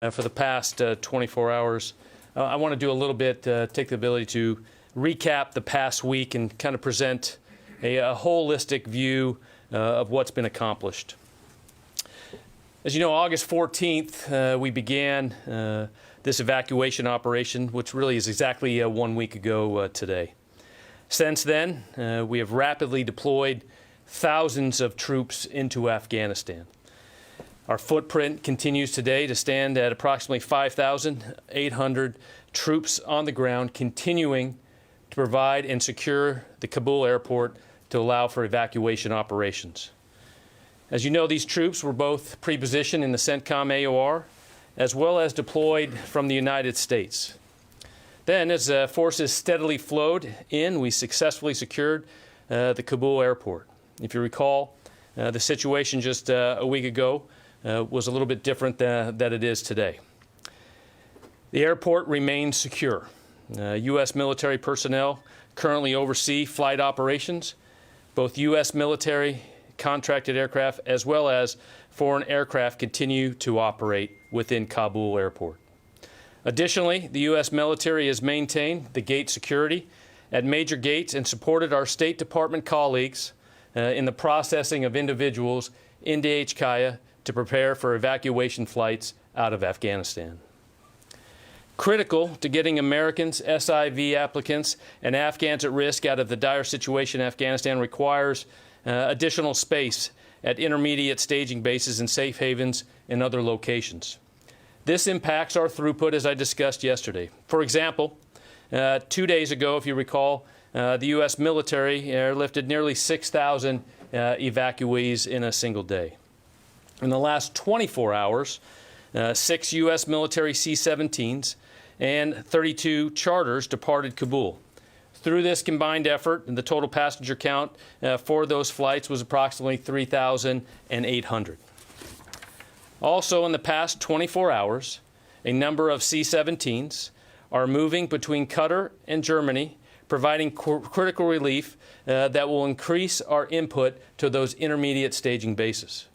for the past 24 hours. I want to do a little bit, take the ability to recap the past week and kind of present a holistic view of what's been accomplished. As you know, August 14th, we began this evacuation operation, which really is exactly 1 week ago today. Since then, we have rapidly deployed thousands of troops into Afghanistan. Our footprint continues today to stand at approximately 5,800 troops on the ground, continuing to provide and secure the Kabul airport to allow for evacuation operations. As you know, these troops were both pre-positioned in the CENTCOM AOR, as well as deployed from the United States. Then, as forces steadily flowed in, we successfully secured the Kabul airport. If you recall, the situation just a week ago was a little bit different than it is today. The airport remains secure. U.S. military personnel currently oversee flight operations. Both U.S. military contracted aircraft as well as foreign aircraft continue to operate within Kabul airport. Additionally, the U.S. military has maintained the gate security at major gates and supported our State Department colleagues in the processing of individuals into HKIA to prepare for evacuation flights out of Afghanistan. Critical to getting Americans, SIV applicants, and Afghans at risk out of the dire situation in Afghanistan requires additional space at intermediate staging bases and safe havens in other locations. This impacts our throughput, as I discussed yesterday. For example, 2 days ago, if you recall, the U.S. military airlifted nearly 6,000 evacuees in a single day. In the last 24 hours, 6 U.S. military C-17s and 32 charters departed Kabul. Through this combined effort, the total passenger count for those flights was approximately 3,800. Also, in the past 24 hours, a number of C-17s are moving between Qatar and Germany, providing critical relief that will increase our input to those intermediate staging bases.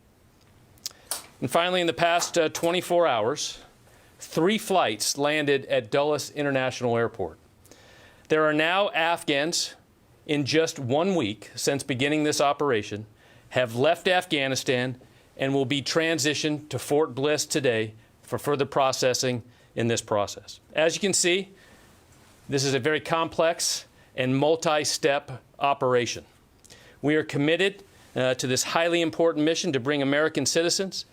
And finally, in the past 24 hours, 3 flights landed at Dulles International Airport. There are now Afghans in just 1 week since beginning this operation have left Afghanistan and will be transitioned to Fort Bliss today for further processing in this process. As you can see, this is a very complex and multi-step operation. We are committed to this highly important mission to bring American citizens,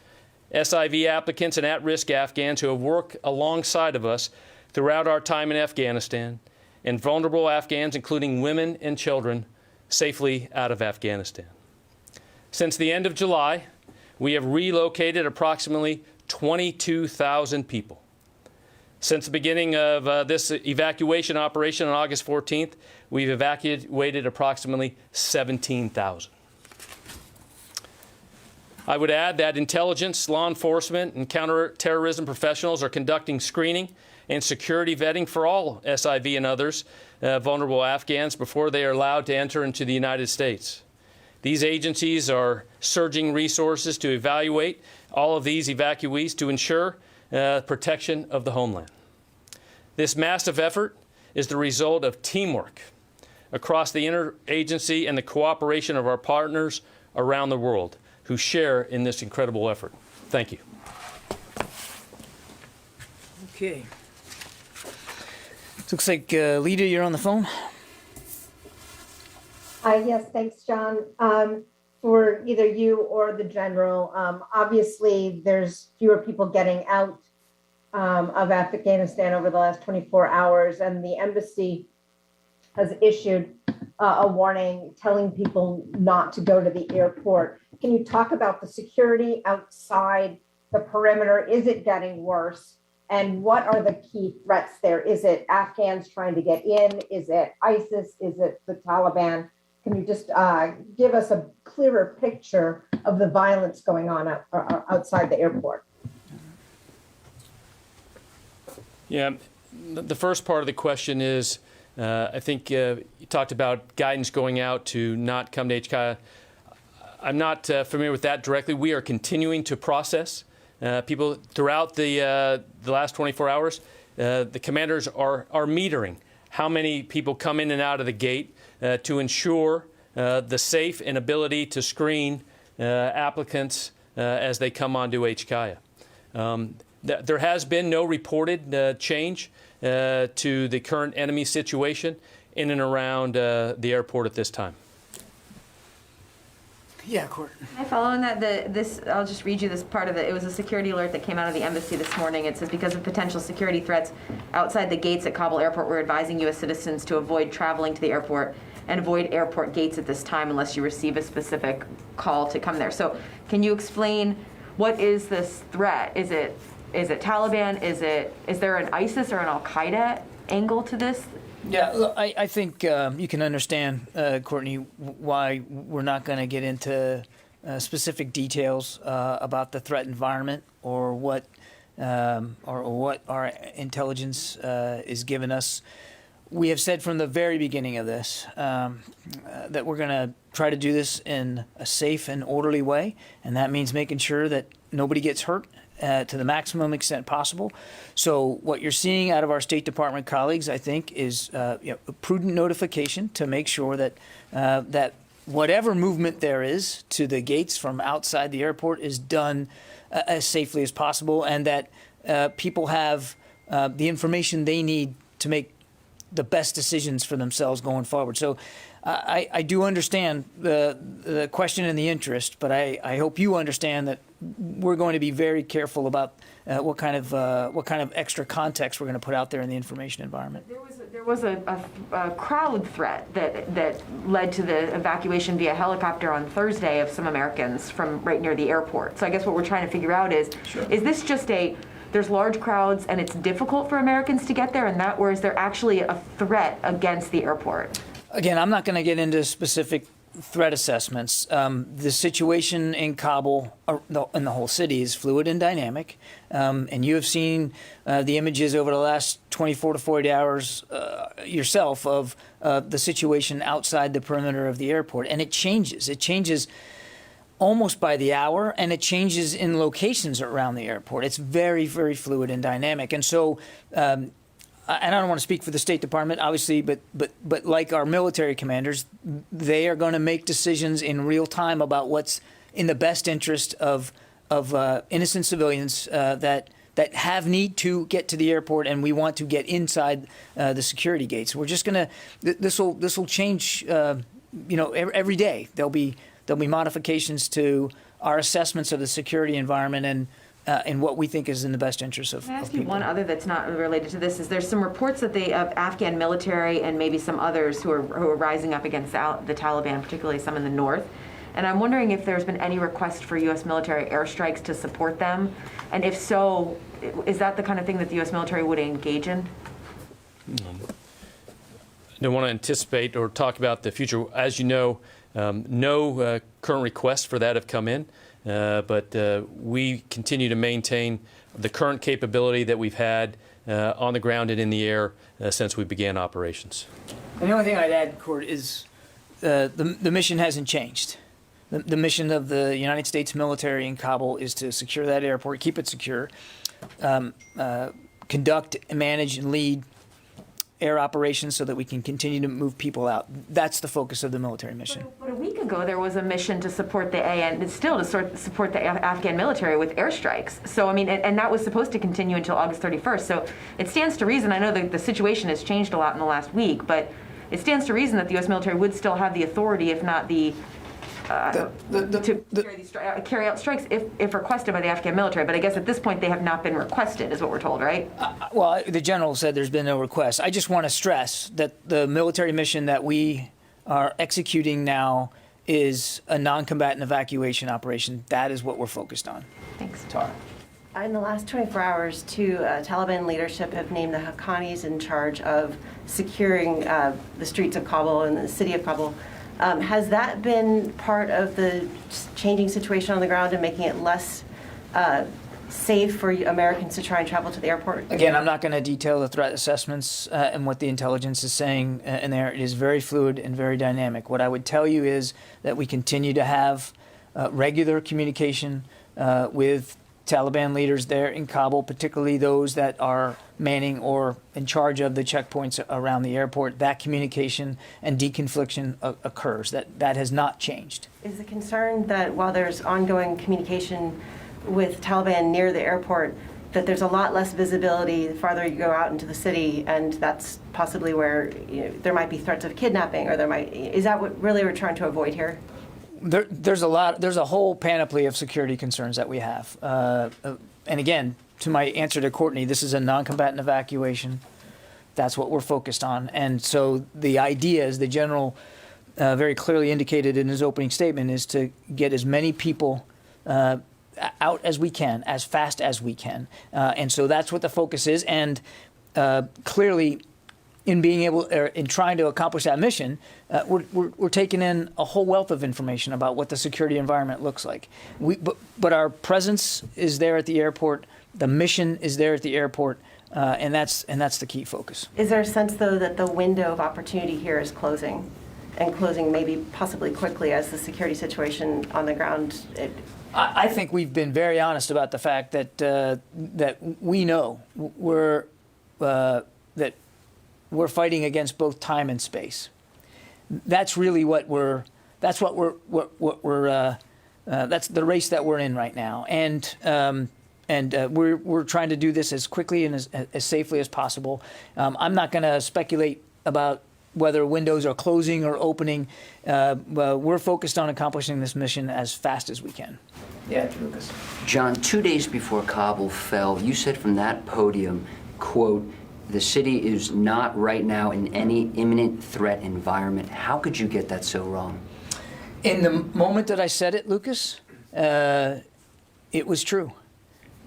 SIV applicants, and at-risk Afghans who have worked alongside of us throughout our time in Afghanistan, and vulnerable Afghans, including women and children, safely out of Afghanistan. Since the end of July, we have relocated approximately 22,000 people. Since the beginning of this evacuation operation on August 14th, we've evacuated approximately 17,000. I would add that intelligence, law enforcement, and counterterrorism professionals are conducting screening and security vetting for all SIV and others vulnerable Afghans before they are allowed to enter into the United States. These agencies are surging resources to evaluate all of these evacuees to ensure protection of the homeland. This massive effort is the result of teamwork across the interagency and the cooperation of our partners around the world who share in this incredible effort. Thank you. Okay. Looks like, Lita, you're on the phone. Yes, thanks, John. For either you or the general, obviously there's fewer people getting out of Afghanistan over the last 24 hours, and the embassy has issued a warning telling people not to go to the airport. Can you talk about the security outside the perimeter? Is it getting worse? And what are the key threats there? Is it Afghans trying to get in? Is it ISIS? Is it the Taliban? Can you just give us a clearer picture of the violence going on outside the airport? Yeah, the first part of the question is, I think you talked about guidance going out to not come to HKIA. I'm not familiar with that directly. We are continuing to process people throughout the last 24 hours. The commanders are metering how many people come in and out of the gate to ensure the safe and ability to screen applicants as they come onto HKIA. There has been no reported change to the current enemy situation in and around the airport at this time. Yeah, Court. Can I follow on that? I'll just read you this part of it. It was a security alert that came out of the embassy this morning. It says, because of potential security threats outside the gates at Kabul airport, we're advising U.S. citizens to avoid traveling to the airport and avoid airport gates at this time unless you receive a specific call to come there. So can you explain what is this threat? Is it Taliban? Is there an ISIS or an Al-Qaeda angle to this? Yeah, look, I think you can understand, Courtney, why we're not going to get into specific details about the threat environment or what our intelligence is giving us. We have said from the very beginning of this that we're going to try to do this in a safe and orderly way, and that means making sure that nobody gets hurt to the maximum extent possible. So what you're seeing out of our State Department colleagues, I think, is a prudent notification to make sure that that whatever movement there is to the gates from outside the airport is done as safely as possible, and that people have the information they need to make the best decisions for themselves going forward. So I do understand the question and the interest, but I hope you understand that we're going to be very careful about what kind of extra context we're going to put out there in the information environment. There was a crowd threat that led to the evacuation via helicopter on Thursday of some Americans from right near the airport. So I guess what we're trying to figure out is this just there's large crowds and it's difficult for Americans to get there, or is there actually a threat against the airport? Again, I'm not going to get into specific threat assessments. The situation in Kabul and the whole city is fluid and dynamic, and you have seen the images over the last 24 to 40 hours yourself of the situation outside the perimeter of the airport, and it changes. It changes almost by the hour, and it changes in locations around the airport. It's very, very fluid and dynamic, and so. And I don't want to speak for the State Department, obviously, but like our military commanders, they are going to make decisions in real time about what's in the best interest of innocent civilians that have need to get to the airport, and we want to get inside the security gates. We're just going to this will change. Every day there'll be modifications to our assessments of the security environment and what we think is in the best interest of people. Can I ask you one other that's not related to this? Is there's some reports that of Afghan military and maybe some others who are rising up against the Taliban, particularly some in the north. And I'm wondering if there's been any request for U.S. military airstrikes to support them, and if so, is that the kind of thing that the U.S. military would engage in? I don't want to anticipate or talk about the future. As you know, no current requests for that have come in. But we continue to maintain the current capability that we've had on the ground and in the air since we began operations. And the only thing I'd add, Court, is the mission hasn't changed. The mission of the United States military in Kabul is to secure that airport, keep it secure, conduct, manage, and lead air operations so that we can continue to move people out. That's the focus of the military mission. But a week ago, there was a mission to support the support the Afghan military with airstrikes. So, I mean, and that was supposed to continue until August 31st. So it stands to reason, I know the situation has changed a lot in the last week, but it stands to reason that the U.S. military would still have the authority, if not to carry out strikes if requested by the Afghan military. But I guess at this point they have not been requested, is what we're told, right? Well, the general said there's been no request. I just want to stress that the military mission that we are executing now is a non-combatant evacuation operation. That is what we're focused on. Thanks. Tara. In the last 24 hours, Taliban leadership have named the Haqqanis in charge of securing the streets of Kabul and the city of Kabul. Has that been part of the changing situation on the ground and making it less safe for Americans to try and travel to the airport? Again, I'm not going to detail the threat assessments and what the intelligence is saying in there. It is very fluid and very dynamic. What I would tell you is that we continue to have regular communication with Taliban leaders there in Kabul, particularly those that are manning or in charge of the checkpoints around the airport, that communication and deconfliction occurs. That has not changed. Is the concern that while there's ongoing communication with Taliban near the airport, that there's a lot less visibility the farther you go out into the city, and that's possibly where there might be threats of kidnapping, or is that what really we're trying to avoid here? There's a whole panoply of security concerns that we have. And again, to my answer to Courtney, this is a non-combatant evacuation. That's what we're focused on. And so the idea, as the general very clearly indicated in his opening statement, is to get as many people out as we can, as fast as we can. And so that's what the focus is. And clearly, in trying to accomplish that mission, we're taking in a whole wealth of information about what the security environment looks like. But our presence is there at the airport. The mission is there at the airport, and that's the key focus. Is there a sense, though, that the window of opportunity here is closing, and closing maybe possibly quickly as the security situation on the ground? I think we've been very honest about the fact that we know that we're fighting against both time and space. That's really that's the race that we're in right now. And we're trying to do this as quickly and as safely as possible. I'm not going to speculate about whether windows are closing or opening. We're focused on accomplishing this mission as fast as we can. Yeah, Lucas. John, 2 days before Kabul fell, you said from that podium, quote, "The city is not right now in any imminent threat environment." How could you get that so wrong? In the moment that I said it, Lucas, it was true.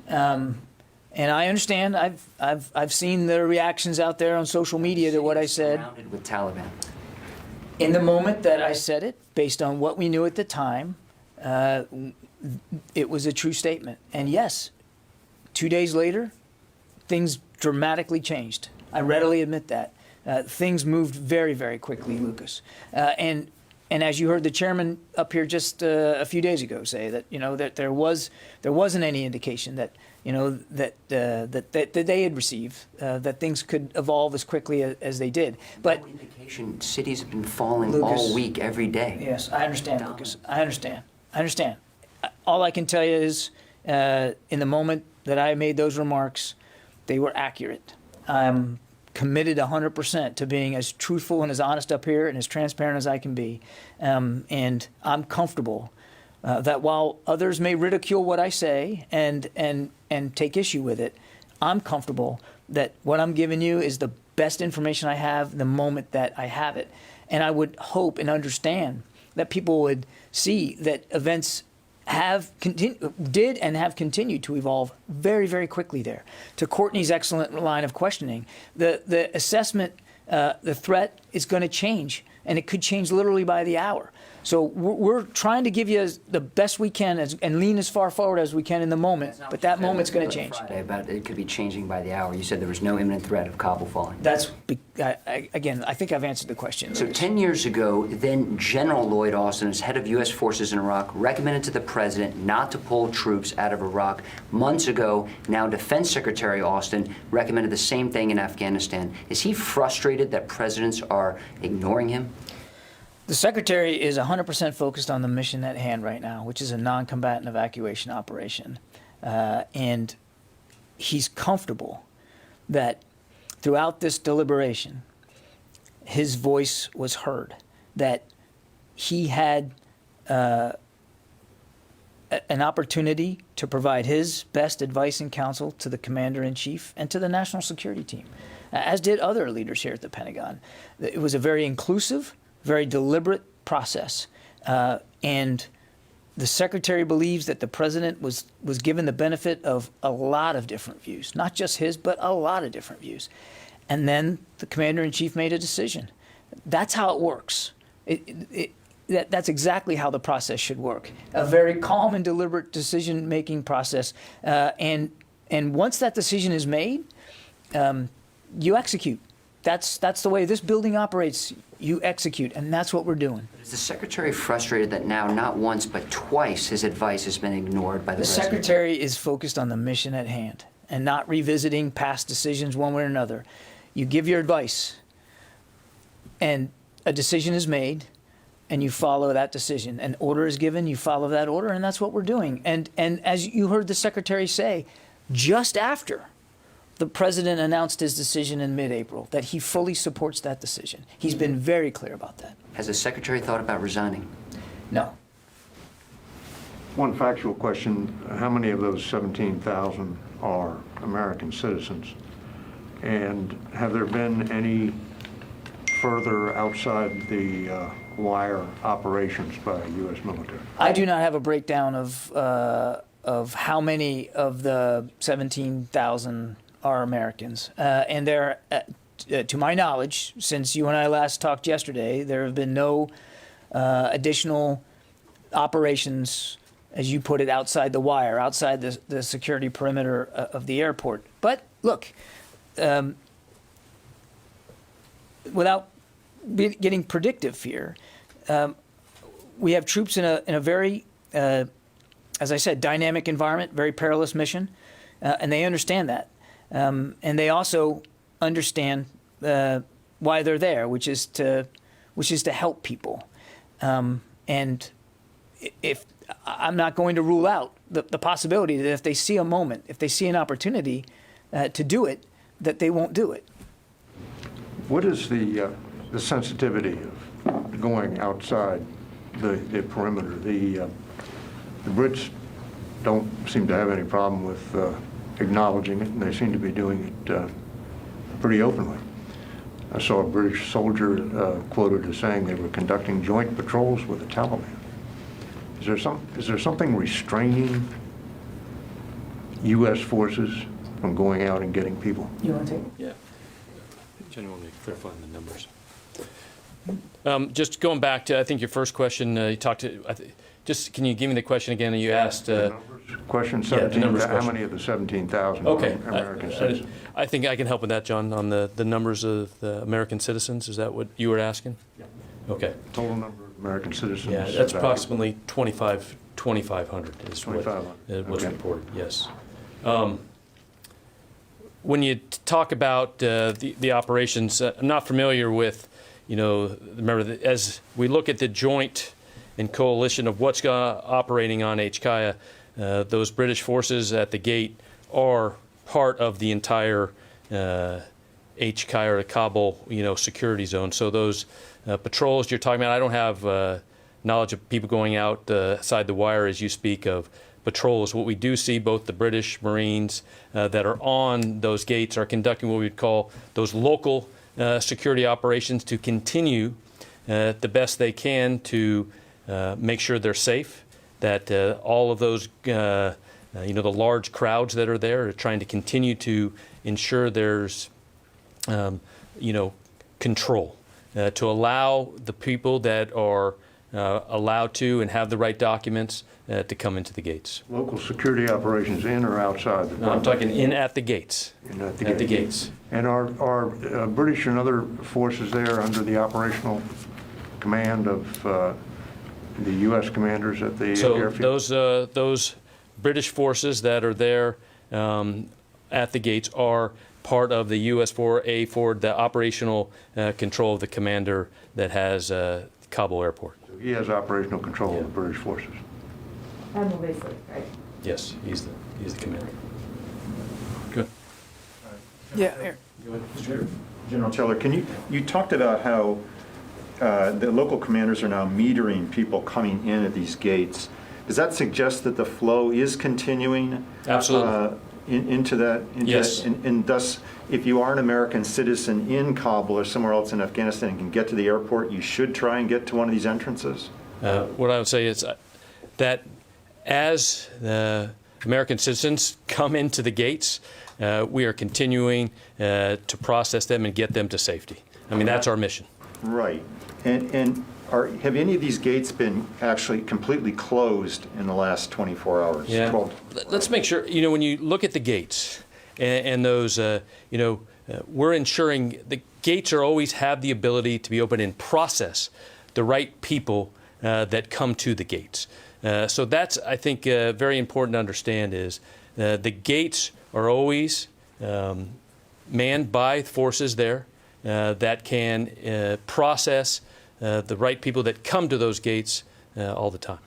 And I understand. I've seen the reactions out there on social media to what I said. Surrounded with Taliban. In the moment that I said it, based on what we knew at the time, it was a true statement. And yes, 2 days later, things dramatically changed. I readily admit that. Things moved very, very quickly, Lucas. And as you heard the chairman up here just a few days ago say that that there wasn't any indication that that they had received that things could evolve as quickly as they did. But no indication. Cities have been falling Lucas, all week, every day. Yes, I understand, Lucas. I understand. All I can tell you is, in the moment that I made those remarks, they were accurate. I'm committed 100% to being as truthful and as honest up here and as transparent as I can be. And I'm comfortable that while others may ridicule what I say and take issue with it, I'm comfortable that what I'm giving you is the best information I have the moment that I have it. And I would hope and understand that people would see that events did and have continued to evolve very, very quickly there. To Courtney's excellent line of questioning, the assessment, the threat is going to change, and it could change literally by the hour. So we're trying to give you the best we can and lean as far forward as we can in the moment, but that moment's going to change. Friday, but it could be changing by the hour. You said there was no imminent threat of Kabul falling. Again, I think I've answered the question. So 10 years ago, then General Lloyd Austin, as head of U.S. forces in Iraq, recommended to the president not to pull troops out of Iraq. Months ago, now Defense Secretary Austin recommended the same thing in Afghanistan. Is he frustrated that presidents are ignoring him? The Secretary is 100% focused on the mission at hand right now, which is a non-combatant evacuation operation. And he's comfortable that throughout this deliberation, his voice was heard, that he had an opportunity to provide his best advice and counsel to the Commander-in-Chief and to the National Security Team, as did other leaders here at the Pentagon. It was a very inclusive, very deliberate process. And the Secretary believes that the President was given the benefit of a lot of different views, not just his, but a lot of different views. And then the Commander-in-Chief made a decision. That's how it works. That's exactly how the process should work. A very calm and deliberate decision-making process. And once that decision is made, you execute. that's the way this building operates. You execute, and that's what we're doing. Is the Secretary frustrated that now, not once, but twice, his advice has been ignored by the The President? Secretary is focused on the mission at hand and not revisiting past decisions one way or another. You give your advice, and a decision is made, and you follow that decision. An order is given, you follow that order, and that's what we're doing. And as you heard the Secretary say, just after the President announced his decision in mid-April, that he fully supports that decision. He's been very clear about that. Has the Secretary thought about resigning? No. One factual question, how many of those 17,000 are American citizens? And have there been any further outside the wire operations by U.S. military? I do not have a breakdown of how many of the 17,000 are Americans. And there, to my knowledge, since you and I last talked yesterday, there have been no additional operations, as you put it, outside the wire, outside the security perimeter of the airport. But look, without getting predictive here, we have troops in a very, as I said, dynamic environment, very perilous mission, and they understand that. And they also understand why they're there, which is to help people. And if I'm not going to rule out the possibility that if they see a moment, if they see an opportunity to do it, that they won't do it. What is the sensitivity of going outside the perimeter? The Brits don't seem to have any problem with acknowledging it, and they seem to be doing it pretty openly. I saw a British soldier quoted as saying they were conducting joint patrols with the Taliban. Is there something restraining U.S. forces from going out and getting people? You want to take it? Yeah. Jenny, want me to clarify on the numbers? Just going back to, I think, your first question, you talked to, just can you give me the question again? You asked. Question the 17, numbers how question. many of the 17,000 Okay. are American citizens? I think I can help with that, John, on the numbers of the American citizens. Is that what you were asking? Yeah. Okay. Total number of American citizens? Yeah, that's approximately 2,500 is what 2,500. was Okay. reported, yes. When you talk about the operations, I'm not familiar with, remember, as we look at the joint and coalition of what's operating on HKIA, those British forces at the gate are part of the entire HKIA or the Kabul, security zone. So those patrols you're talking about, I don't have knowledge of people going outside the wire as you speak of patrols. What we do see, both the British Marines that are on those gates are conducting what we would call those local security operations to continue the best they can to make sure they're safe, that all of those, the large crowds that are there are trying to continue to ensure there's, control, to allow the people that are allowed to and have the right documents to come into the gates. Local security operations in or outside the No, I'm talking in at the gates. In at the At the gates. gates. And are British and other forces there under the operational command of the U.S. commanders at the So airfield? those British forces that are there at the gates are part of the US-4A for the operational control of the commander that has Kabul airport. He has operational control of the British forces. Basically, right? Yes, he's the commander. Good. Yeah, here. General Teller, you talked about how the local commanders are now metering people coming in at these gates. Does that suggest that the flow is continuing? Absolutely. Into that? Yes. And thus, if you are an American citizen in Kabul or somewhere else in Afghanistan and can get to the airport, you should try and get to one of these entrances? What I would say is that as American citizens come into the gates, we are continuing to process them and get them to safety. I mean, that's our mission. Right. And have any of these gates been actually completely closed in the last 24 hours? Yeah. 12? Let's make sure, when you look at the gates, and those, we're ensuring the gates are always have the ability to be open and process the right people that come to the gates. So that's, I think, very important to understand is the gates are always manned by forces there that can process the right people that come to those gates all the time.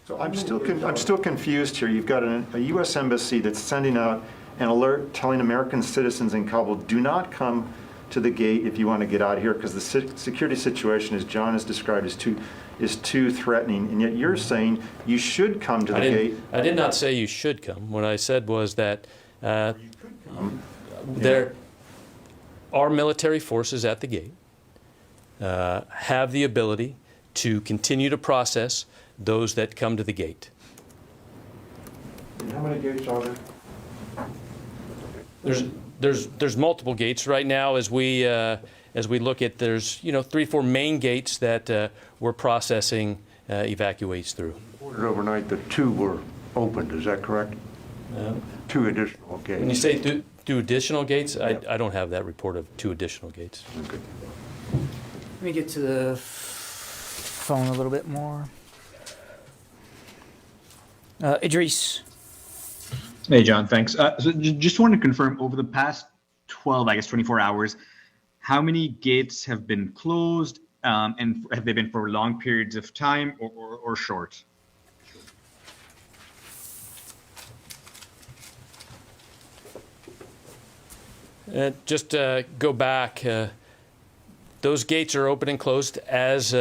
So I'm still confused here. You've got a U.S. embassy that's sending out an alert telling American citizens in Kabul, do not come to the gate if you want to get out of here because the security situation, as John has described, is too threatening. And yet you're saying you should come to the gate. I did not say you should come. What I said was that there are military forces at the gate, have the ability to continue to process those that come to the gate. And how many gates are there? There's multiple gates right now as we look at. There's 3-4 main gates that we're processing evacuates through. Reported overnight that 2 were opened. Is that correct? 2 additional gates. When you say 2 additional gates, I don't have that report of 2 additional gates. Okay. Let me get to the phone a little bit more. Idris. Hey, John, thanks. So just wanted to confirm, over the past 24 hours, how many gates have been closed, and have they been for long periods of time or short? Just go back. Those gates are open and closed as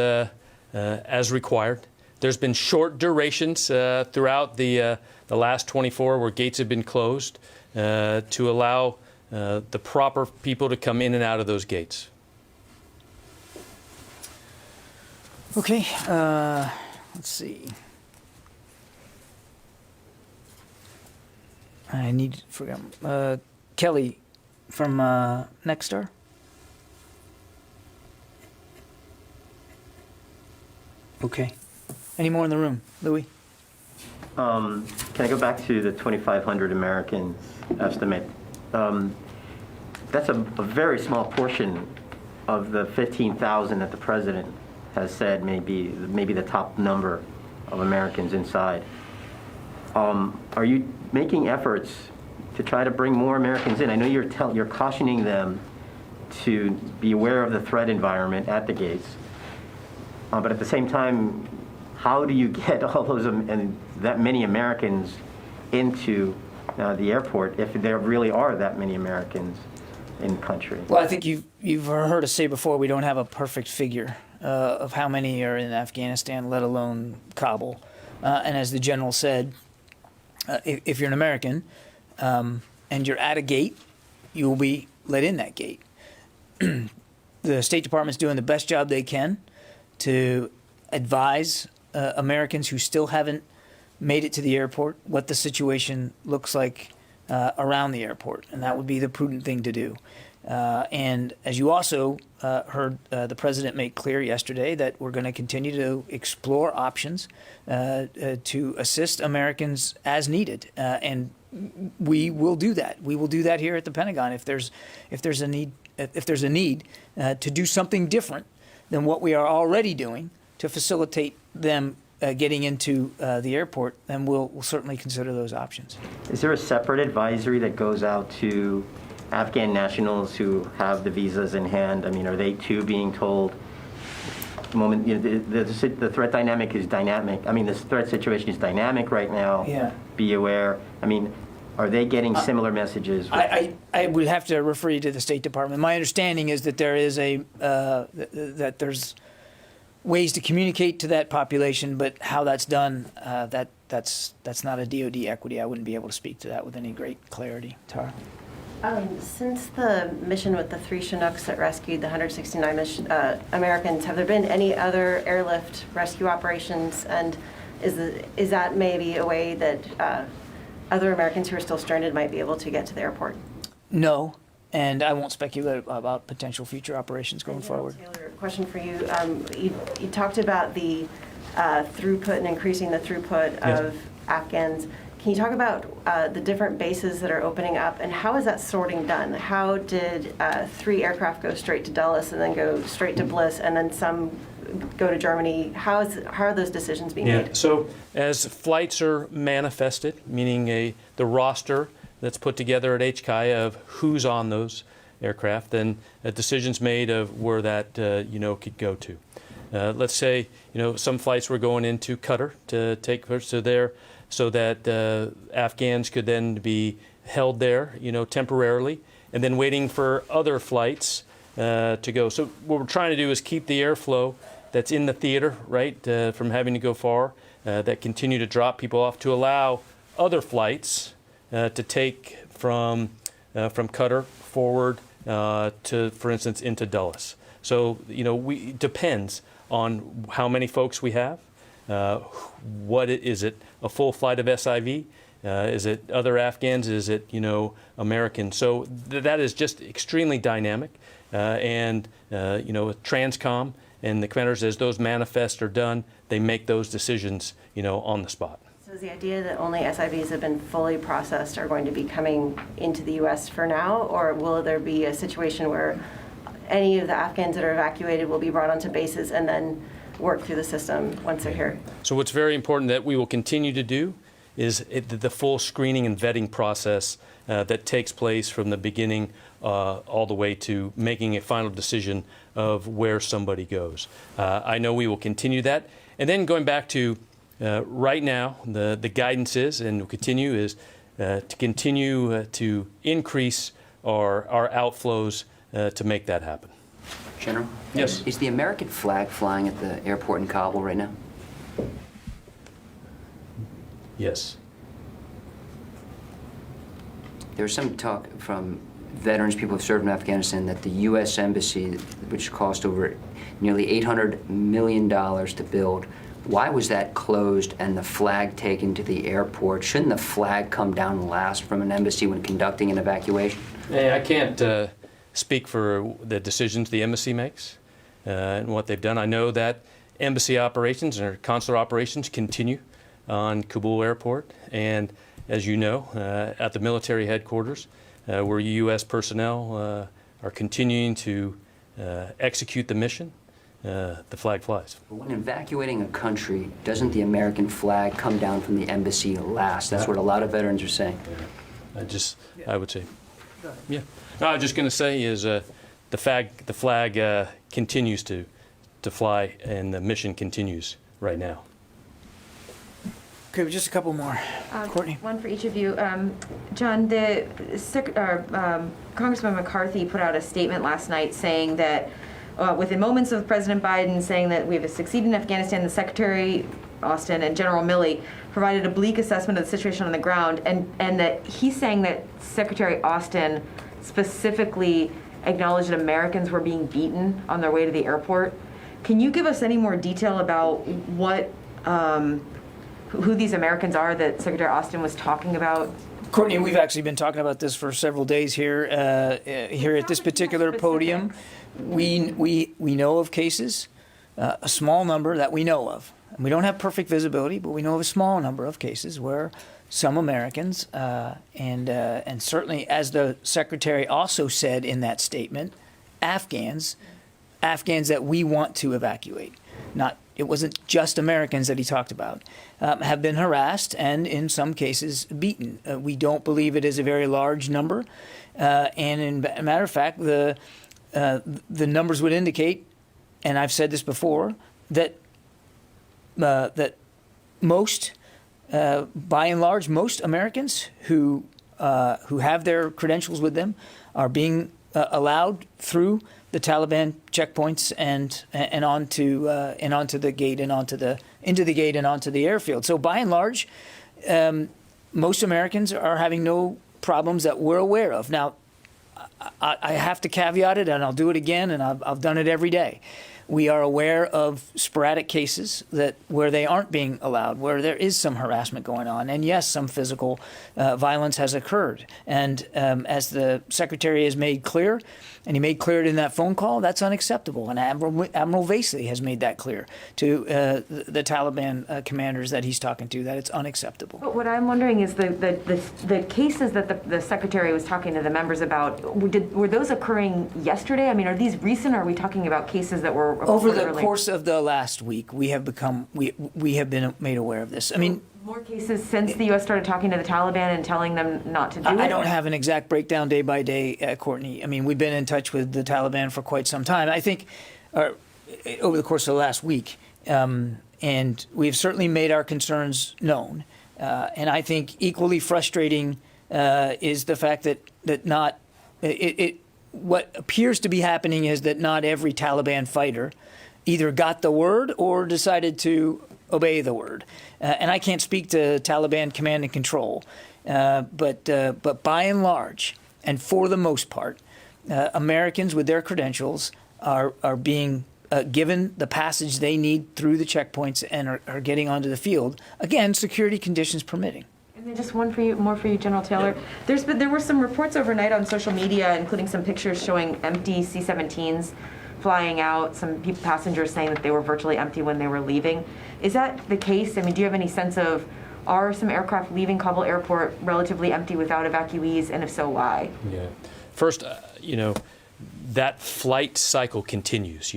required. There's been short durations throughout the last 24 where gates have been closed to allow the proper people to come in and out of those gates. Okay, let's see. Kelly from Nexstar. Okay. Any more in the room? Louis? Can I go back to the 2,500 Americans estimate? That's a very small portion of the 15,000 that the president has said maybe the top number of Americans inside. Are you making efforts to try to bring more Americans in? I know you're cautioning them to be aware of the threat environment at the gates, but at the same time, how do you get all those and that many Americans into the airport if there really are that many Americans in the country? Well, I think you've heard us say before we don't have a perfect figure of how many are in Afghanistan, let alone Kabul. And as the general said, if you're an American and you're at a gate, you will be let in that gate. The State Department's doing the best job they can to advise Americans who still haven't made it to the airport what the situation looks like around the airport, and that would be the prudent thing to do. And as you also heard the president make clear yesterday, that we're going to continue to explore options to assist Americans as needed, and we will do that. We will do that here at the Pentagon if there's a need to do something different than what we are already doing to facilitate them getting into the airport, then we'll certainly consider those options. Is there a separate advisory that goes out to Afghan nationals who have the visas in hand? I mean, are they too being told, the threat dynamic is dynamic. I mean, this threat situation is dynamic right now. Yeah. Be aware. I mean, are they getting similar messages? I would have to refer you to the State Department. My understanding is that there is that there's ways to communicate to that population, but how that's done, that's not a DoD equity. I wouldn't be able to speak to that with any great clarity. Tara? Since the mission with the 3 Chinooks that rescued the 169 Americans, have there been any other airlift rescue operations? And is that maybe a way that other Americans who are still stranded might be able to get to the airport? No, and I won't speculate about potential future operations going forward. Taylor, question for you. You talked about the throughput and increasing the throughput of Afghans. Can you talk about the different bases that are opening up, and how is that sorting done? How did 3 aircraft go straight to Dulles and then go straight to Bliss, and then some go to Germany? How are those decisions being made? So as flights are manifested, meaning the roster that's put together at HCI of who's on those aircraft, then a decision's made of where that could go to. Let's say some flights were going into Qatar to take to there, so that Afghans could then be held there, temporarily, and then waiting for other flights to go. So what we're trying to do is keep the airflow that's in the theater, right, from having to go far, that continue to drop people off to allow other flights to take from Qatar forward to, for instance, into Dulles. So, depends on how many folks we have. Is it a full flight of SIV? Is it other Afghans? Is it, Americans? So that is just extremely dynamic. And with Transcom and the commanders, as those manifests are done, they make those decisions, on the spot. So is the idea that only SIVs have been fully processed are going to be coming into the U.S. for now, or will there be a situation where any of the Afghans that are evacuated will be brought onto bases and then work through the system once they're here? So what's very important that we will continue to do is the full screening and vetting process that takes place from the beginning all the way to making a final decision of where somebody goes. I know we will continue that. And then going back to right now, the guidance is, and will continue, is to continue to increase our outflows to make that happen. General? Yes. Is the American flag flying at the airport in Kabul right now? Yes. There's some talk from veterans, people who have served in Afghanistan, that the U.S. Embassy, which cost over nearly $800 million to build, why was that closed and the flag taken to the airport? Shouldn't the flag come down last from an embassy when conducting an evacuation? I can't speak for the decisions the embassy makes and what they've done. I know that embassy operations or consular operations continue on Kabul airport, and as you know, at the military headquarters, where U.S. personnel are continuing to execute the mission, the flag flies. When evacuating a country, doesn't the American flag come down from the embassy last? That's what a lot of veterans are saying. I would say, yeah. No, I was just going to say is the flag continues to fly, and the mission continues right now. Okay, just a couple more. Courtney? One for each of you. John, Congressman McCarthy put out a statement last night saying that within moments of President Biden saying that we have succeeded in Afghanistan, the Secretary Austin and General Milley provided a bleak assessment of the situation on the ground, and that he's saying that Secretary Austin specifically acknowledged that Americans were being beaten on their way to the airport. Can you give us any more detail about what who these Americans are that Secretary Austin was talking about? Courtney, we've actually been talking about this for several days here at this particular podium. We know of cases, a small number that we know of. And we don't have perfect visibility, but we know of a small number of cases where some Americans, and certainly as the Secretary also said in that statement, Afghans that we want to evacuate. It wasn't just Americans that he talked about, have been harassed and in some cases beaten. We don't believe it is a very large number. And in a matter of fact, the numbers would indicate, and I've said this before, that most, by and large, most Americans who have their credentials with them are being allowed through the Taliban checkpoints and onto the gate and into the gate and onto the airfield. So by and large, most Americans are having no problems that we're aware of. Now, I have to caveat it, and I'll do it again, and I've done it every day. We are aware of sporadic cases where they aren't being allowed, where there is some harassment going on. And yes, some physical violence has occurred. And as the Secretary has made clear, and he made clear in that phone call, that's unacceptable. And Admiral Vasey has made that clear to the Taliban commanders that he's talking to, that it's unacceptable. But what I'm wondering is the cases that the Secretary was talking to the members about, were those occurring yesterday? I mean, are these recent, or are we talking about cases that were over the earlier? course of the last week? We have been made aware of this. I mean, more cases since the U.S. started talking to the Taliban and telling them not to do it? I don't have an exact breakdown day by day, Courtney. I mean, we've been in touch with the Taliban for quite some time. I think over the course of the last week, and we've certainly made our concerns known. And I think equally frustrating is the fact that what appears to be happening is that not every Taliban fighter either got the word or decided to obey the word. And I can't speak to Taliban command and control, but by and large, and for the most part, Americans with their credentials are being given the passage they need through the checkpoints and are getting onto the field. Again, security conditions permitting. And then just one more for you, General Taylor. There were some reports overnight on social media, including some pictures showing empty C-17s flying out, some passengers saying that they were virtually empty when they were leaving. Is that the case? I mean, do you have any sense of, are some aircraft leaving Kabul airport relatively empty without evacuees, and if so, why? Yeah. First, that flight cycle continues,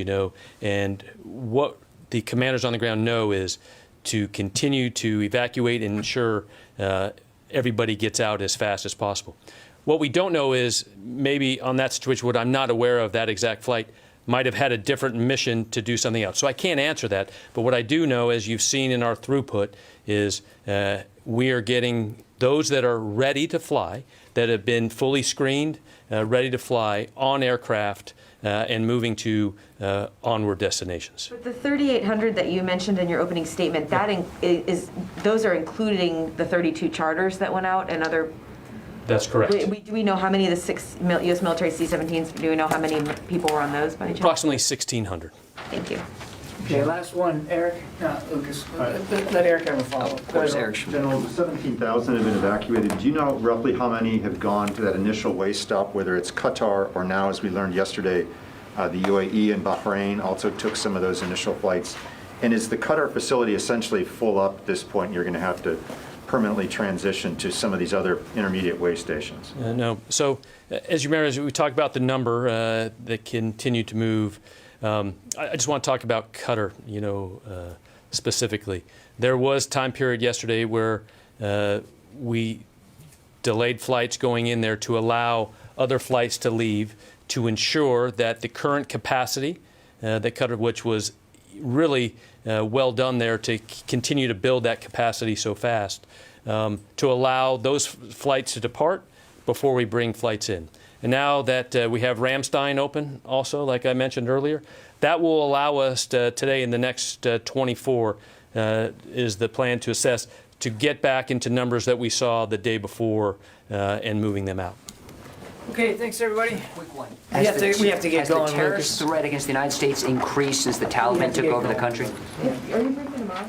and what the commanders on the ground know is to continue to evacuate and ensure everybody gets out as fast as possible. What we don't know is maybe on that situation, what I'm not aware of, that exact flight might have had a different mission to do something else. So I can't answer that. But what I do know, as you've seen in our throughput, is we are getting those that are ready to fly, that have been fully screened, ready to fly on aircraft and moving to onward destinations. But the 3,800 that you mentioned in your opening statement, those are including the 32 charters that went out and other. That's correct. Do we know how many of the 6 U.S. military C-17s, do we know how many people were on those by any chance? Approximately 1,600. Thank you. Okay, last one, Eric. No, Lucas. Let Eric have a follow-up. Of course, Eric. General, the 17,000 have been evacuated. Do you know roughly how many have gone to that initial way stop, whether it's Qatar or now, as we learned yesterday, the UAE and Bahrain also took some of those initial flights? And is the Qatar facility essentially full up at this point? You're going to have to permanently transition to some of these other intermediate way stations? No. So, as you remember, as we talked about the number that continue to move, I just want to talk about Qatar, specifically. There was time period yesterday where we delayed flights going in there to allow other flights to leave to ensure that the current capacity that Qatar, which was really well done there to continue to build that capacity so fast, to allow those flights to depart before we bring flights in. And now that we have Ramstein open also, like I mentioned earlier, that will allow us today in the next 24 is the plan to assess to get back into numbers that we saw the day before and moving them out. Okay, thanks everybody. Quick one. We have to get going, Has the terrorist Lucas. threat against the United States increased since the Taliban took over the country? Are you briefing tomorrow?